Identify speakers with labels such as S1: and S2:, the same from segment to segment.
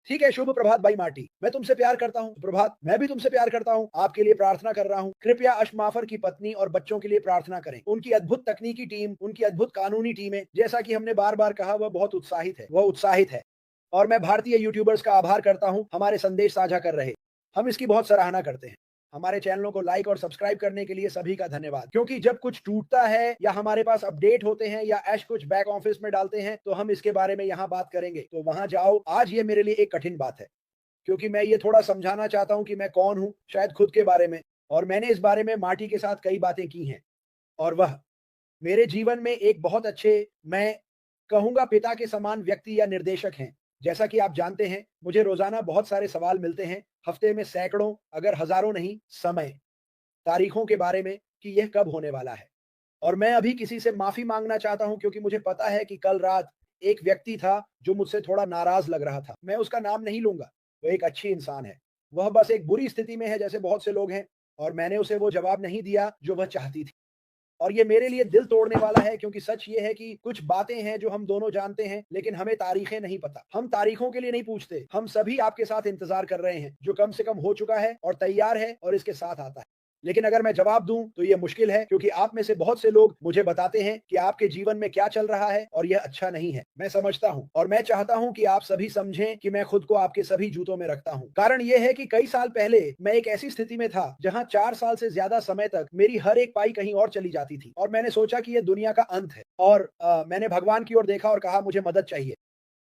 S1: ठीक है, शुभ प्रभात भाई मार्टी। मैं तुमसे प्यार करता हूँ। प्रभात, मैं भी तुमसे प्यार करता हूँ। आपके लिए प्रार्थना कर रहा हूँ। कृपया अशमाफर की पत्नी और बच्चों के लिए प्रार्थना करें। उनकी अद्भुत तकनीकी टीम, उनकी अद्भुत कानूनी टीमें, जैसा कि हमने बार-बार कहा, वह बहुत उत्साहित है। वह उत्साहित है। और मैं भारतीय यूट्यूबर्स का आभार करता हूँ, हमारे संदेश साझा कर रहे। हम इसकी बहुत सराहना करते हैं। हमारे चैनलों को लाइक और सब्सक्राइब करने के लिए सभी का धन्यवाद। क्योंकि जब कुछ टूटता है या हमारे पास अपडेट होते हैं या ऐश कुछ बैक ऑफिस में डालते हैं, तो हम इसके बारे में यहाँ बात करेंगे। तो वहाँ जाओ। आज ये मेरे लिए एक कठिन बात है। क्योंकि मैं ये थोड़ा समझाना चाहता हूँ कि मैं कौन हूँ, शायद खुद के बारे में। और मैंने इस बारे में मार्टी के साथ कई बातें की हैं। और वह मेरे जीवन में एक बहुत अच्छे, मैं कहूँगा पिता के समान व्यक्ति या निर्देशक हैं। जैसा कि आप जानते हैं, मुझे रोज़ाना बहुत सारे सवाल मिलते हैं, हफ्ते में सैकड़ों, अगर हज़ारों नहीं, समय, तारीखों के बारे में कि यह कब होने वाला है। और मैं अभी किसी से माफ़ी माँगना चाहता हूँ, क्योंकि मुझे पता है कि कल रात एक व्यक्ति था जो मुझसे थोड़ा नाराज़ लग रहा था। मैं उसका नाम नहीं लूँगा, वो एक अच्छी इंसान है। वह बस एक बुरी स्थिति में है, जैसे बहुत से लोग हैं, और मैंने उसे वो जवाब नहीं दिया जो वह चाहती थी। और ये मेरे लिए दिल तोड़ने वाला है, क्योंकि सच ये है कि कुछ बातें हैं जो हम दोनों जानते हैं, लेकिन हमें तारीखें नहीं पता। हम तारीखों के लिए नहीं पूछते, हम सभी आपके साथ इंतज़ार कर रहे हैं, जो कम से कम हो चुका है और तैयार है और इसके साथ आता है। लेकिन अगर मैं जवाब दूँ तो ये मुश्किल है, क्योंकि आप में से बहुत से लोग मुझे बताते हैं कि आपके जीवन में क्या चल रहा है और यह अच्छा नहीं है। मैं समझता हूँ, और मैं चाहता हूँ कि आप सभी समझें कि मैं खुद को आपके सभी जूतों में रखता हूँ। कारण ये है कि कई साल पहले मैं एक ऐसी स्थिति में था, जहाँ 4 साल से ज़्यादा समय तक मेरी हर एक पाई कहीं और चली जाती थी, और मैंने सोचा कि ये दुनिया का अंत है। और मैंने भगवान की ओर देखा और कहा, मुझे मदद चाहिए।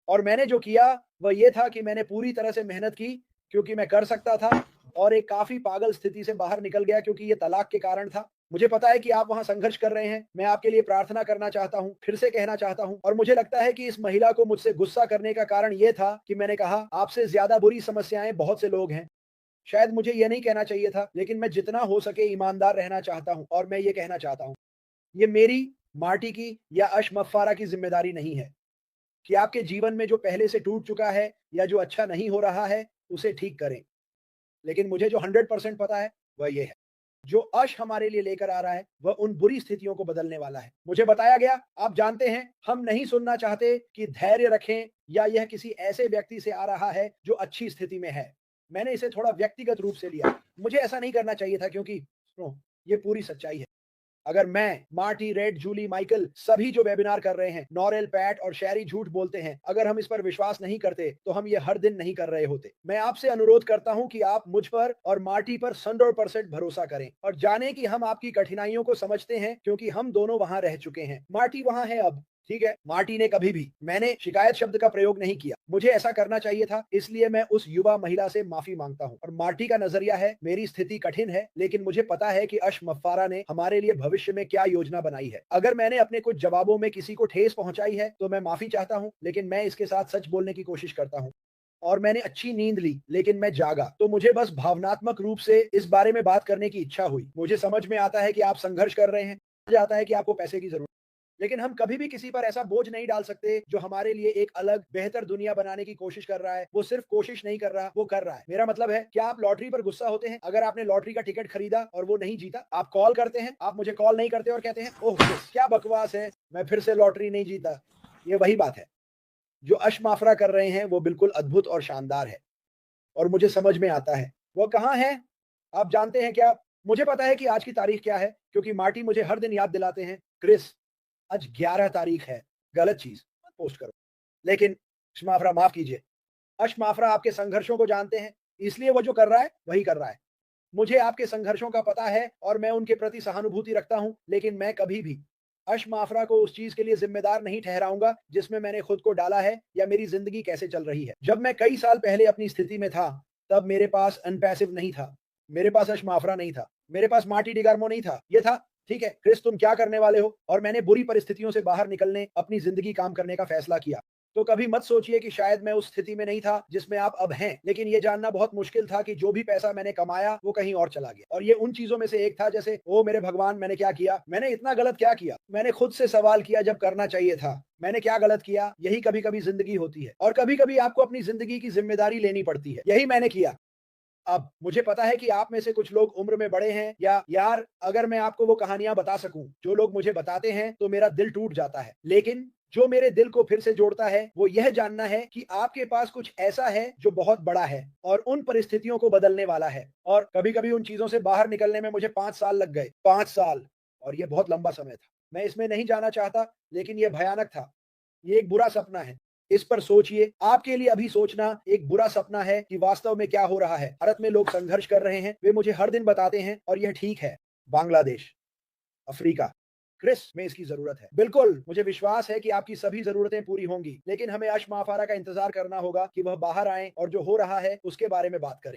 S1: और मैंने जो किया वह ये था कि मैंने पूरी तरह से मेहनत की, क्योंकि मैं कर सकता था, और एक काफ़ी पागल स्थिति से बाहर निकल गया, क्योंकि ये तलाक के कारण था। मुझे पता है कि आप वहाँ संघर्ष कर रहे हैं। मैं आपके लिए प्रार्थना करना चाहता हूँ, फिर से कहना चाहता हूँ, और मुझे लगता है कि इस महिला को मुझसे गुस्सा करने का कारण ये था कि मैंने कहा, आपसे ज़्यादा बुरी समस्याएँ बहुत से लोग हैं। शायद मुझे ये नहीं कहना चाहिए था, लेकिन मैं जितना हो सके ईमानदार रहना चाहता हूँ, और मैं ये कहना चाहता हूँ, ये मेरी, मार्टी की या अश मफ़ारा की ज़िम्मेदारी नहीं है कि आपके जीवन में जो पहले से टूट चुका है या जो अच्छा नहीं हो रहा है, उसे ठीक करें। लेकिन मुझे जो 100% पता है, वह ये है, जो अश हमारे लिए लेकर आ रहा है, वह उन बुरी स्थितियों को बदलने वाला है। मुझे बताया गया, आप जानते हैं, हम नहीं सुनना चाहते कि धैर्य रखें या यह किसी ऐसे व्यक्ति से आ रहा है जो अच्छी स्थिति में है। मैंने इसे थोड़ा व्यक्तिगत रूप से लिया। मुझे ऐसा नहीं करना चाहिए था, क्योंकि सुनो, ये पूरी सच्चाई है। अगर मैं, मार्टी, रेड, जूली, माइकल, सभी जो वेबिनार कर रहे हैं, नॉरेल, पैट और शैरी झूठ बोलते हैं, अगर हम इस पर विश्वास नहीं करते, तो हम ये हर दिन नहीं कर रहे होते। मैं आपसे अनुरोध करता हूं कि आप मुझ पर और मार्टी पर 100% भरोसा करें, और जानें कि हम आपकी कठिनाइयों को समझते हैं, क्योंकि हम दोनों वहां रह चुके हैं। मार्टी वहां है अब। ठीक है, मार्टी ने कभी भी, मैंने शिकायत शब्द का प्रयोग नहीं किया, मुझे ऐसा करना चाहिए था, इसलिए मैं उस युवा महिला से माफी मांगता हूं। और मार्टी का नजरिया है, मेरी स्थिति कठिन है, लेकिन मुझे पता है कि अश मफ़ारा ने हमारे लिए भविष्य में क्या योजना बनाई है। अगर मैंने अपने कुछ जवाबों में किसी को ठेस पहुंचाई है, तो मैं माफी चाहता हूं, लेकिन मैं इसके साथ सच बोलने की कोशिश करता हूं। और मैंने अच्छी नींद ली, लेकिन मैं जागा, तो मुझे बस भावनात्मक रूप से इस बारे में बात करने की इच्छा हुई। मुझे समझ में आता है कि आप संघर्ष कर रहे हैं, समझ आता है कि आपको पैसे की जरूरत, लेकिन हम कभी भी किसी पर ऐसा बोझ नहीं डाल सकते जो हमारे लिए एक अलग बेहतर दुनिया बनाने की कोशिश कर रहा है। वो सिर्फ कोशिश नहीं कर रहा, वो कर रहा है। मेरा मतलब है, क्या आप लॉटरी पर गुस्सा होते हैं अगर आपने लॉटरी का टिकट खरीदा और वो नहीं जीता? आप कॉल करते हैं, आप मुझे कॉल नहीं करते और कहते हैं, ओह क्या बकवास है, मैं फिर से लॉटरी नहीं जीता। ये वही बात है। जो अश माफरा कर रहे हैं वो बिल्कुल अद्भुत और शानदार है, और मुझे समझ में आता है। वो कहाँ है? आप जानते हैं क्या? मुझे पता है कि आज की तारीख क्या है, क्योंकि मार्टी मुझे हर दिन याद दिलाते हैं, क्रिस, आज 11 तारीख है। गलत चीज़ मत पोस्ट करो। लेकिन शमाफ्रा, माफ़ कीजिए। अशमाफ्रा आपके संघर्षों को जानते हैं, इसलिए वो जो कर रहा है, वही कर रहा है। मुझे आपके संघर्षों का पता है और मैं उनके प्रति सहानुभूति रखता हूँ, लेकिन मैं कभी भी अशमाफ्रा को उस चीज़ के लिए ज़िम्मेदार नहीं ठहराऊँगा जिसमें मैंने खुद को डाला है या मेरी ज़िंदगी कैसे चल रही है। जब मैं कई साल पहले अपनी स्थिति में था, तब मेरे पास अनपैसिव नहीं था। मेरे पास अशमाफ्रा नहीं था। मेरे पास मार्टी डिगार्मो नहीं था। ये था, ठीक है, क्रिस तुम क्या करने वाले हो? और मैंने बुरी परिस्थितियों से बाहर निकलने, अपनी ज़िंदगी काम करने का फैसला किया। तो कभी मत सोचिए कि शायद मैं उस स्थिति में नहीं था जिसमें आप अब हैं, लेकिन ये जानना बहुत मुश्किल था कि जो भी पैसा मैंने कमाया वो कहीं और चला गया। और ये उन चीज़ों में से एक था, जैसे ओ मेरे भगवान, मैंने क्या किया? मैंने इतना गलत क्या किया? मैंने खुद से सवाल किया जब करना चाहिए था। मैंने क्या गलत किया? यही कभी-कभी ज़िंदगी होती है, और कभी-कभी आपको अपनी ज़िंदगी की ज़िम्मेदारी लेनी पड़ती है। यही मैंने किया। अब मुझे पता है कि आप में से कुछ लोग उम्र में बड़े हैं, या यार, अगर मैं आपको वो कहानियाँ बता सकूँ, जो लोग मुझे बताते हैं, तो मेरा दिल टूट जाता है। लेकिन जो मेरे दिल को फिर से जोड़ता है वो यह जानना है कि आपके पास कुछ ऐसा है जो बहुत बड़ा है और उन परिस्थितियों को बदलने वाला है। और कभी-कभी उन चीज़ों से बाहर निकलने में मुझे 5 साल लग गए, 5 साल, और ये बहुत लंबा समय था। मैं इसमें नहीं जाना चाहता, लेकिन ये भयानक था। ये एक बुरा सपना है। इस पर सोचिए, आपके लिए अभी सोचना एक बुरा सपना है कि वास्तव में क्या हो रहा है। भारत में लोग संघर्ष कर रहे हैं, वे मुझे हर दिन बताते हैं और यह ठीक है। बांग्लादेश, अफ्रीका, क्रिस में इसकी ज़रूरत है। बिल्कुल, मुझे विश्वास है कि आपकी सभी ज़रूरतें पूरी होंगी, लेकिन हमें अश माफ़ारा का इंतज़ार करना होगा कि वह बाहर आएँ और जो हो रहा है, उसके बारे में बात करें।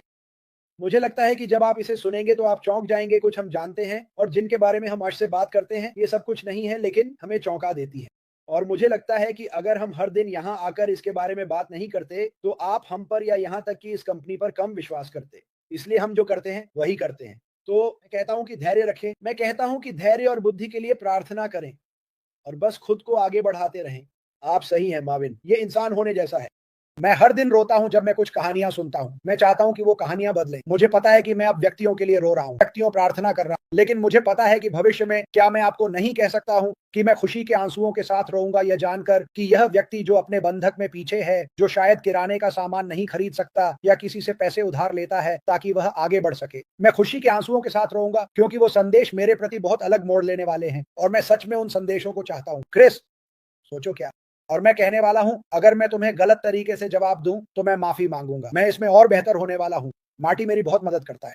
S1: मुझे लगता है कि जब आप इसे सुनेंगे तो आप चौंक जाएँगे, कुछ हम जानते हैं और जिनके बारे में हम अर्श से बात करते हैं, ये सब कुछ नहीं है, लेकिन हमें चौंका देती है। और मुझे लगता है कि अगर हम हर दिन यहाँ आकर इसके बारे में बात नहीं करते, तो आप हम पर या यहाँ तक कि इस कंपनी पर कम विश्वास करते। इसलिए हम जो करते हैं, वही करते हैं। तो मैं कहता हूँ कि धैर्य रखें, मैं कहता हूँ कि धैर्य और बुद्धि के लिए प्रार्थना करें और बस खुद को आगे बढ़ाते रहें। आप सही हैं माविन, ये इंसान होने जैसा है। मैं हर दिन रोता हूँ जब मैं कुछ कहानियाँ सुनता हूँ। मैं चाहता हूँ कि वो कहानियाँ बदलें। मुझे पता है कि मैं अब व्यक्तियों के लिए रो रहा हूँ, व्यक्तियों प्रार्थना कर रहा हूँ, लेकिन मुझे पता है कि भविष्य में क्या मैं आपको नहीं कह सकता हूँ कि मैं खुशी के आंसुओं के साथ रोऊँगा यह जानकर कि यह व्यक्ति जो अपने बंधक में पीछे है, जो शायद किराने का सामान नहीं खरीद सकता या किसी से पैसे उधार लेता है ताकि वह आगे बढ़ सके। मैं खुशी के आंसुओं के साथ रोऊँगा क्योंकि वो संदेश मेरे प्रति बहुत अलग मोड़ लेने वाले हैं और मैं सच में उन संदेशों को चाहता हूँ। क्रिस, सोचो क्या? और मैं कहने वाला हूँ, अगर मैं तुम्हें गलत तरीके से जवाब दूँ, तो मैं माफ़ी माँगूँगा। मैं इसमें और बेहतर होने वाला हूँ। मार्टी मेरी बहुत मदद करता है।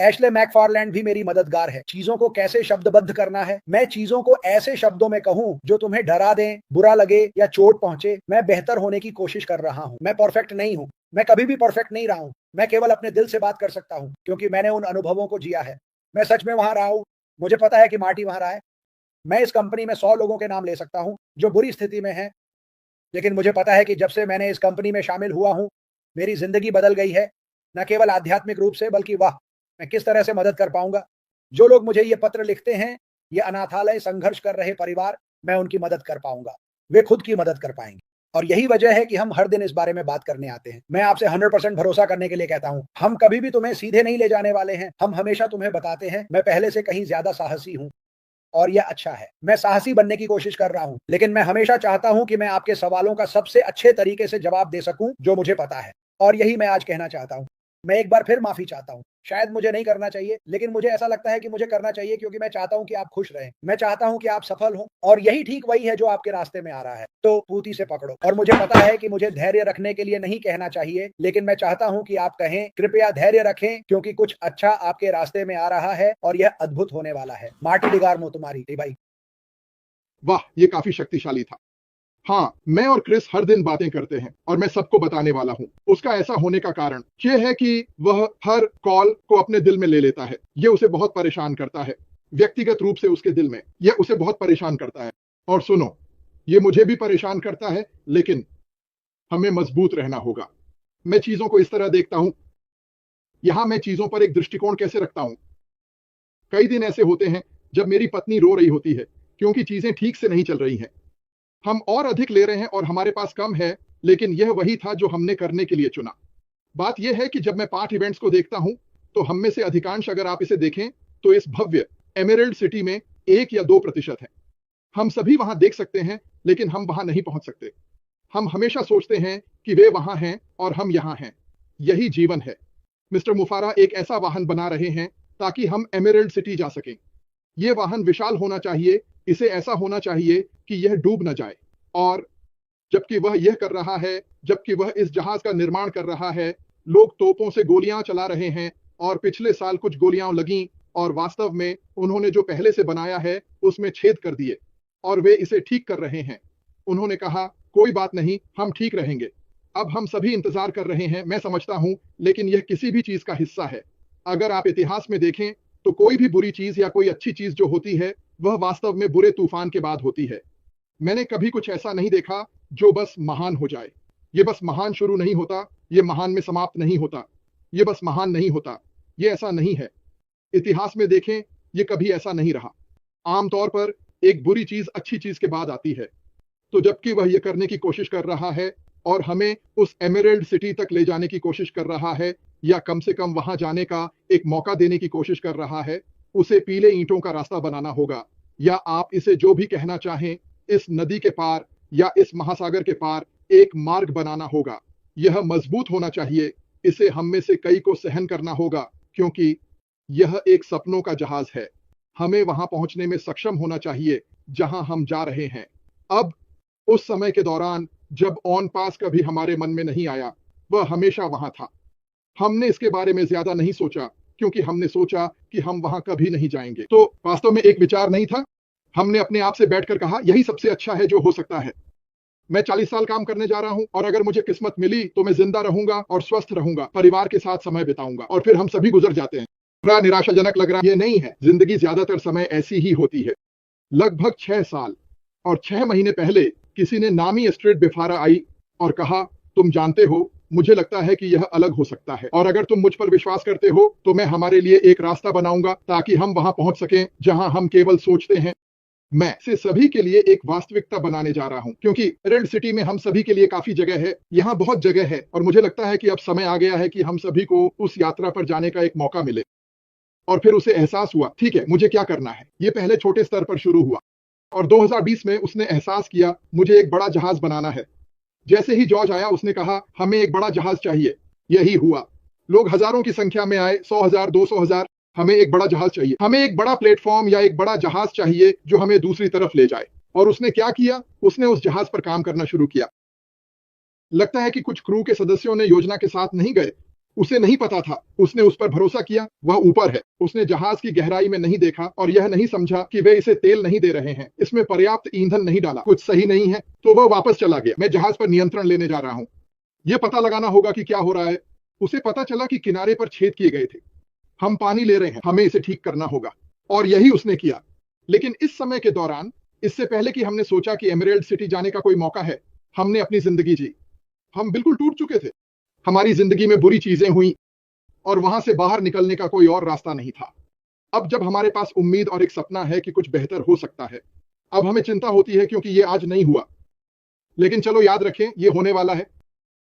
S1: एश्ले मैकफारलैंड भी मेरी मददगार है। चीज़ों को कैसे शब्दबद्ध करना है, मैं चीज़ों को ऐसे शब्दों में कहूँ, जो तुम्हें डरा दें, बुरा लगे या चोट पहुँचे। मैं बेहतर होने की कोशिश कर रहा हूँ। मैं परफेक्ट नहीं हूँ। मैं कभी भी परफेक्ट नहीं रहा हूँ। मैं केवल अपने दिल से बात कर सकता हूँ, क्योंकि मैंने उन अनुभवों को जिया है। मैं सच में वहाँ रहा हूँ। मुझे पता है कि मार्टी वहाँ रहा है। मैं इस कंपनी में 100 लोगों के नाम ले सकता हूँ, जो बुरी स्थिति में हैं। लेकिन मुझे पता है कि जब से मैंने इस कंपनी में शामिल हुआ हूँ, मेरी ज़िंदगी बदल गई है, न केवल आध्यात्मिक रूप से बल्कि वाह! मैं किस तरह से मदद कर पाऊँगा। जो लोग मुझे ये पत्र लिखते हैं, ये अनाथालय, संघर्ष कर रहे परिवार, मैं उनकी मदद कर पाऊँगा। वे खुद की मदद कर पाएँगे। और यही वजह है कि हम हर दिन इस बारे में बात करने आते हैं। मैं आपसे 100% भरोसा करने के लिए कहता हूँ, हम कभी भी तुम्हें सीधे नहीं ले जाने वाले हैं। हम हमेशा तुम्हें बताते हैं, मैं पहले से कहीं ज़्यादा साहसी हूँ। और यह अच्छा है। मैं साहसी बनने की कोशिश कर रहा हूँ, लेकिन मैं हमेशा चाहता हूँ कि मैं आपके सवालों का सबसे अच्छे तरीके से जवाब दे सकूँ, जो मुझे पता है। और यही मैं आज कहना चाहता हूँ। मैं एक बार फिर माफ़ी चाहता हूँ। शायद मुझे नहीं करना चाहिए, लेकिन मुझे ऐसा लगता है कि मुझे करना चाहिए क्योंकि मैं चाहता हूँ कि आप खुश रहें। मैं चाहता हूँ कि आप सफल हों और यही ठीक वही है जो आपके रास्ते में आ रहा है। तो पूती से पकड़ो। और मुझे पता है कि मुझे धैर्य रखने के लिए नहीं कहना चाहिए, लेकिन मैं चाहता हूँ कि आप कहें, कृपया धैर्य रखें क्योंकि कुछ अच्छा आपके रास्ते में आ रहा है और यह अद्भुत होने वाला है। मार्टी डिगार्मो तुम्हारी। जी भाई।
S2: वाह, ये काफी शक्तिशाली था। हाँ, मैं और क्रिस हर दिन बातें करते हैं और मैं सबको बताने वाला हूँ। उसका ऐसा होने का कारण ये है कि वह हर कॉल को अपने दिल में ले लेता है। ये उसे बहुत परेशान करता है। व्यक्तिगत रूप से उसके दिल में यह उसे बहुत परेशान करता है। और सुनो, ये मुझे भी परेशान करता है, लेकिन हमें मजबूत रहना होगा। मैं चीजों को इस तरह देखता हूँ। यहां मैं चीजों पर एक दृष्टिकोण कैसे रखता हूँ। कई दिन ऐसे होते हैं जब मेरी पत्नी रो रही होती है क्योंकि चीजें ठीक से नहीं चल रही हैं। हम और अधिक ले रहे हैं और हमारे पास कम है, लेकिन यह वही था जो हमने करने के लिए चुना। बात यह है कि जब मैं पाठ इवेंट्स को देखता हूं, तो हम में से अधिकांश, अगर आप इसे देखें, तो इस भव्य एमेरल्ड सिटी में 1 या 2% है। हम सभी वहां देख सकते हैं, लेकिन हम वहां नहीं पहुंच सकते। हम हमेशा सोचते हैं कि वे वहां हैं और हम यहां हैं। यही जीवन है। मिस्टर मुफारा एक ऐसा वाहन बना रहे हैं ताकि हम एमेरल्ड सिटी जा सकें। यह वाहन विशाल होना चाहिए, इसे ऐसा होना चाहिए कि यह डूब न जाए। और जबकि वह यह कर रहा है, जबकि वह इस जहाज का निर्माण कर रहा है, लोग तोपों से गोलियां चला रहे हैं और पिछले साल कुछ गोलियां लगीं और वास्तव में उन्होंने जो पहले से बनाया है उसमें छेद कर दिए और वे इसे ठीक कर रहे हैं। उन्होंने कहा, कोई बात नहीं, हम ठीक रहेंगे। अब हम सभी इंतजार कर रहे हैं, मैं समझता हूं, लेकिन यह किसी भी चीज का हिस्सा है। अगर आप इतिहास में देखें, तो कोई भी बुरी चीज या कोई अच्छी चीज जो होती है, वह वास्तव में बुरे तूफान के बाद होती है। मैंने कभी कुछ ऐसा नहीं देखा जो बस महान हो जाए। ये बस महान शुरू नहीं होता, ये महान में समाप्त नहीं होता। ये बस महान नहीं होता, ये ऐसा नहीं है। इतिहास में देखें, ये कभी ऐसा नहीं रहा। आमतौर पर एक बुरी चीज अच्छी चीज के बाद आती है। तो जबकि वह यह करने की कोशिश कर रहा है और हमें उस एमेरल्ड सिटी तक ले जाने की कोशिश कर रहा है, या कम से कम वहां जाने का एक मौका देने की कोशिश कर रहा है, उसे पीले ईंटों का रास्ता बनाना होगा, या आप इसे जो भी कहना चाहें, इस नदी के पार या इस महासागर के पार एक मार्ग बनाना होगा। यह मजबूत होना चाहिए, इसे हम में से कई को सहन करना होगा, क्योंकि यह एक सपनों का जहाज है। हमें वहां पहुंचने में सक्षम होना चाहिए जहां हम जा रहे हैं। अब उस समय के दौरान जब ऑन पास कभी हमारे मन में नहीं आया, वह हमेशा वहां था। हमने इसके बारे में ज्यादा नहीं सोचा, क्योंकि हमने सोचा कि हम वहां कभी नहीं जाएंगे। तो वास्तव में एक विचार नहीं था। हमने अपने आप से बैठकर कहा, यही सबसे अच्छा है जो हो सकता है। मैं 40 साल काम करने जा रहा हूं, और अगर मुझे किस्मत मिली तो मैं जिंदा रहूंगा और स्वस्थ रहूंगा, परिवार के साथ समय बिताऊंगा, और फिर हम सभी गुजर जाते हैं। बड़ा निराशाजनक लग रहा है। ये नहीं है, जिंदगी ज्यादातर समय ऐसी ही होती है। लगभग 6 साल और 6 महीने पहले किसी ने नामी एस्ट्रेड बेफारा आई और कहा, तुम जानते हो, मुझे लगता है कि यह अलग हो सकता है, और अगर तुम मुझ पर विश्वास करते हो तो मैं हमारे लिए एक रास्ता बनाऊंगा ताकि हम वहां पहुंच सकें जहां हम केवल सोचते हैं। मैं से सभी के लिए एक वास्तविकता बनाने जा रहा हूं, क्योंकि रेड सिटी में हम सभी के लिए काफी जगह है, यहाँ बहुत जगह है, और मुझे लगता है कि अब समय आ गया है कि हम सभी को उस यात्रा पर जाने का एक मौका मिले। और फिर उसे एहसास हुआ, ठीक है, मुझे क्या करना है। ये पहले छोटे स्तर पर शुरू हुआ, और 2020 में उसने एहसास किया, मुझे एक बड़ा जहाज बनाना है। जैसे ही जॉर्ज आया, उसने कहा, हमें एक बड़ा जहाज चाहिए। यही हुआ। लोग हजारों की संख्या में आए, 100,000, 200,000। हमें एक बड़ा जहाज चाहिए, हमें एक बड़ा प्लेटफॉर्म या एक बड़ा जहाज चाहिए जो हमें दूसरी तरफ ले जाए। और उसने क्या किया? उसने उस जहाज पर काम करना शुरू किया। लगता है कि कुछ क्रू के सदस्यों ने योजना के साथ नहीं गए। उसे नहीं पता था। उसने उस पर भरोसा किया, वह ऊपर है। उसने जहाज की गहराई में नहीं देखा और यह नहीं समझा कि वे इसे तेल नहीं दे रहे हैं, इसमें पर्याप्त ईंधन नहीं डाला, कुछ सही नहीं है, तो वह वापस चला गया। मैं जहाज पर नियंत्रण लेने जा रहा हूं, यह पता लगाना होगा कि क्या हो रहा है। उसे पता चला कि किनारे पर छेद किए गए थे। हम पानी ले रहे हैं, हमें इसे ठीक करना होगा, और यही उसने किया। लेकिन इस समय के दौरान, इससे पहले कि हमने सोचा कि एमराल्ड सिटी जाने का कोई मौका है, हमने अपनी जिंदगी जी। हम बिल्कुल टूट चुके थे। हमारी जिंदगी में बुरी चीजें हुई, और वहां से बाहर निकलने का कोई और रास्ता नहीं था। अब जब हमारे पास उम्मीद और एक सपना है कि कुछ बेहतर हो सकता है, अब हमें चिंता होती है क्योंकि ये आज नहीं हुआ। लेकिन चलो याद रखें, ये होने वाला है।